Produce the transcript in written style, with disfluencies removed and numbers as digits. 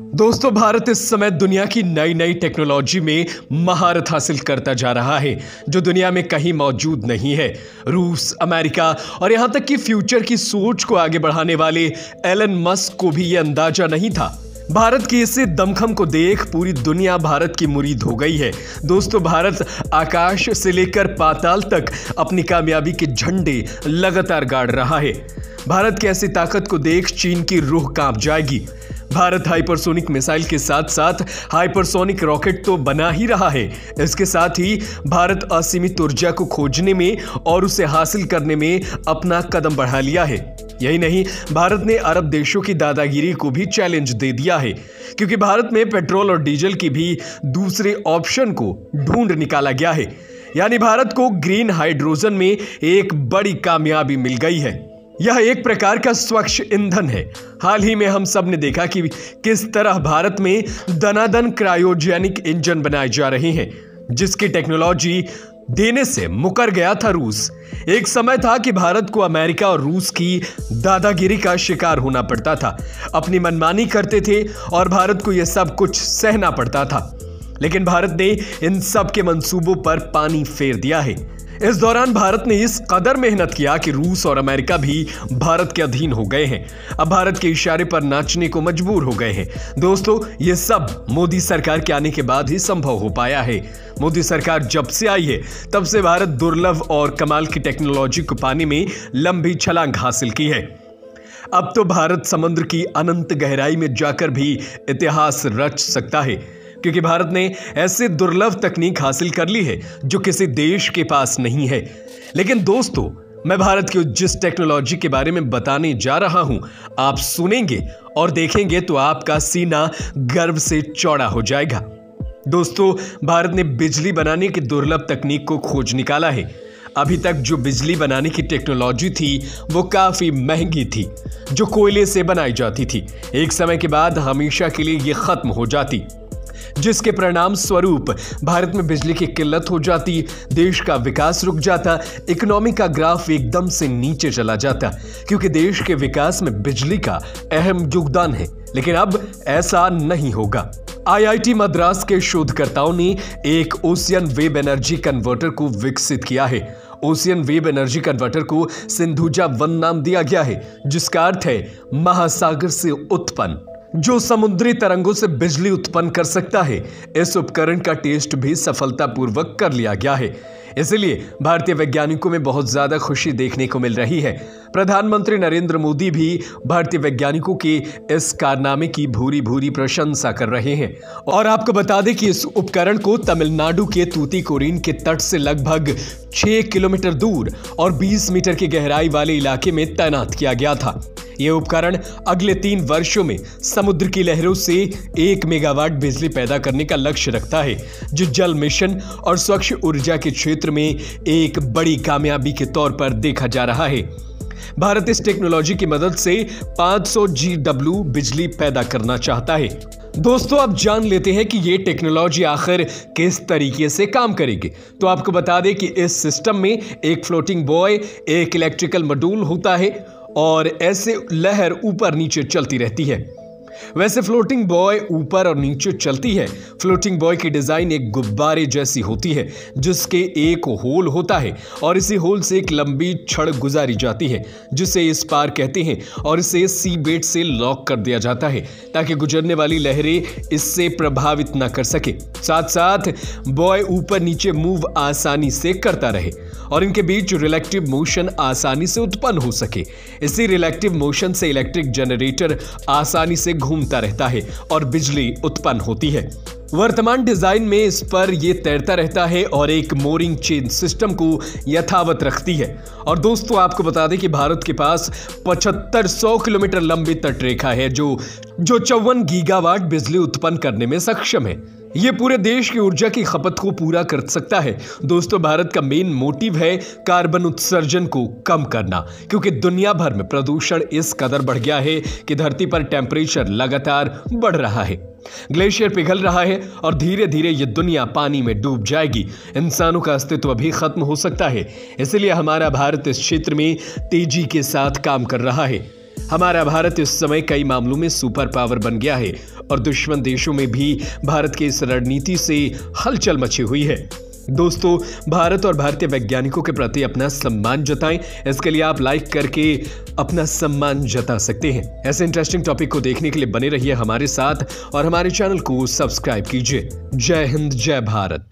दोस्तों, भारत इस समय दुनिया की नई नई टेक्नोलॉजी में महारत हासिल करता जा रहा है जो दुनिया में कहीं मौजूद नहीं है। रूस, अमेरिका और यहां तक कि फ्यूचर की सोच को आगे बढ़ाने वाले एलन मस्क को भी यह अंदाजा नहीं था। भारत की इस दमखम को देख पूरी दुनिया भारत की मुरीद हो गई है। दोस्तों, भारत आकाश से लेकर पाताल तक अपनी कामयाबी के झंडे लगातार गाड़ रहा है। भारत की ऐसी ताकत को देख चीन की रूह कांप जाएगी। भारत हाइपरसोनिक मिसाइल के साथ साथ हाइपरसोनिक रॉकेट तो बना ही रहा है। इसके साथ ही भारत असीमित ऊर्जा को खोजने में और उसे हासिल करने में अपना कदम बढ़ा लिया है। यही नहीं, भारत ने अरब देशों की दादागिरी को भी चैलेंज दे दिया है, क्योंकि भारत में पेट्रोल और डीजल की भी दूसरे ऑप्शन को ढूंढ निकाला गया है। यानी भारत को ग्रीन हाइड्रोजन में एक बड़ी कामयाबी मिल गई है। यह एक प्रकार का स्वच्छ ईंधन है। हाल ही में हम सब ने देखा कि किस तरह भारत में दनादन क्रायोजेनिक इंजन बनाए जा रहे हैं, जिसकी टेक्नोलॉजी देने से मुकर गया था रूस। एक समय था कि भारत को अमेरिका और रूस की दादागिरी का शिकार होना पड़ता था। अपनी मनमानी करते थे और भारत को यह सब कुछ सहना पड़ता था। लेकिन भारत ने इन सब के मंसूबों पर पानी फेर दिया है। इस दौरान भारत ने इस कदर मेहनत किया कि रूस और अमेरिका भी भारत के अधीन हो गए हैं। अब भारत के इशारे पर नाचने को मजबूर हो गए हैं। दोस्तों, ये सब मोदी सरकार के आने के बाद ही संभव हो पाया है। मोदी सरकार जब से आई है तब से भारत दुर्लभ और कमाल की टेक्नोलॉजी को पाने में लंबी छलांग हासिल की है। अब तो भारत समुद्र की अनंत गहराई में जाकर भी इतिहास रच सकता है, क्योंकि भारत ने ऐसे दुर्लभ तकनीक हासिल कर ली है जो किसी देश के पास नहीं है। लेकिन दोस्तों, मैं भारत की जिस टेक्नोलॉजी के बारे में बताने जा रहा हूं, आप सुनेंगे और देखेंगे तो आपका सीना गर्व से चौड़ा हो जाएगा। दोस्तों, भारत ने बिजली बनाने की दुर्लभ तकनीक को खोज निकाला है। अभी तक जो बिजली बनाने की टेक्नोलॉजी थी वो काफी महंगी थी, जो कोयले से बनाई जाती थी। एक समय के बाद हमेशा के लिए ये खत्म हो जाती, जिसके परिणाम स्वरूप भारत में बिजली की किल्लत हो जाती, देश का विकास रुक जाता, इकोनॉमी का ग्राफ एकदम से नीचे चला जाता, क्योंकि देश के विकास में बिजली का अहम योगदान है। लेकिन अब ऐसा नहीं होगा। आईआईटी मद्रास के शोधकर्ताओं ने एक ओशियन वेव एनर्जी कन्वर्टर को विकसित किया है। ओशियन वेव एनर्जी कन्वर्टर को सिंधुजा 1 नाम दिया गया है, जिसका अर्थ है महासागर से उत्पन्न, जो समुद्री तरंगों से बिजली उत्पन्न कर सकता है। इस उपकरण का टेस्ट भी सफलतापूर्वक कर लिया गया है। इसलिए भारतीय वैज्ञानिकों में बहुत ज्यादा खुशी देखने को मिल रही है। प्रधानमंत्री नरेंद्र मोदी भी भारतीय वैज्ञानिकों के इस कारनामे की भूरी भूरी प्रशंसा कर रहे हैं। और आपको बता दें कि इस उपकरण को तमिलनाडु के तूतीकोरिन के तट से लगभग 6 किलोमीटर दूर और 20 मीटर की गहराई वाले इलाके में तैनात किया गया था। यह उपकरण अगले 3 वर्षों में समुद्र की लहरों से 1 मेगावाट बिजली पैदा करने का लक्ष्य रखता है, जो जल मिशन और स्वच्छ ऊर्जा के क्षेत्र में एक बड़ी कामयाबी के तौर पर देखा जा रहा है। भारत इस टेक्नोलॉजी की मदद से 500 GW बिजली पैदा करना चाहता है। दोस्तों, अब जान लेते हैं कि ये टेक्नोलॉजी आखिर किस तरीके से काम करेगी। तो आपको बता दें कि इस सिस्टम में एक फ्लोटिंग बॉय, एक इलेक्ट्रिकल मॉड्यूल होता है और ऐसे लहर ऊपर नीचे चलती रहती है। वैसे फ्लोटिंग बॉय ऊपर और नीचे चलती है। फ्लोटिंग बॉय की डिजाइन एक गुब्बारे जैसी होती है, जिसके एक होल होता है और इसी होल से एक लंबी छड़ गुजारी जाती है, जिसे इस पार कहते हैं, और इसे सी बेट से लॉक कर दिया जाता है ताकि गुजरने वाली लहरें इससे प्रभावित न कर सके। साथ साथ बॉय ऊपर नीचे मूव आसानी से करता रहे और इनके बीच रिलेक्टिव मोशन आसानी से उत्पन्न हो सके। इसी रिलेक्टिव मोशन से इलेक्ट्रिक जनरेटर आसानी से घूमता रहता है और बिजली उत्पन्न होती है। वर्तमान डिजाइन में इस पर यह तैरता रहता है और एक मोरिंग चेन सिस्टम को यथावत रखती है। और दोस्तों, आपको बता दें कि भारत के पास 7500 किलोमीटर लंबी तटरेखा है, जो 54 गीगावाट बिजली उत्पन्न करने में सक्षम है। ये पूरे देश की ऊर्जा की खपत को पूरा कर सकता है। दोस्तों, भारत का मेन मोटिव है कार्बन उत्सर्जन को कम करना, क्योंकि दुनिया भर में प्रदूषण इस कदर बढ़ गया है कि धरती पर टेम्परेचर लगातार बढ़ रहा है, ग्लेशियर पिघल रहा है और धीरे धीरे ये दुनिया पानी में डूब जाएगी। इंसानों का अस्तित्व भी खत्म हो सकता है। इसलिए हमारा भारत इस क्षेत्र में तेजी के साथ काम कर रहा है। हमारा भारत इस समय कई मामलों में सुपर पावर बन गया है और दुश्मन देशों में भी भारत की इस रणनीति से हलचल मची हुई है। दोस्तों, भारत और भारतीय वैज्ञानिकों के प्रति अपना सम्मान जताएं। इसके लिए आप लाइक करके अपना सम्मान जता सकते हैं। ऐसे इंटरेस्टिंग टॉपिक को देखने के लिए बने रहिए हमारे साथ और हमारे चैनल को सब्सक्राइब कीजिए। जय हिंद, जय भारत।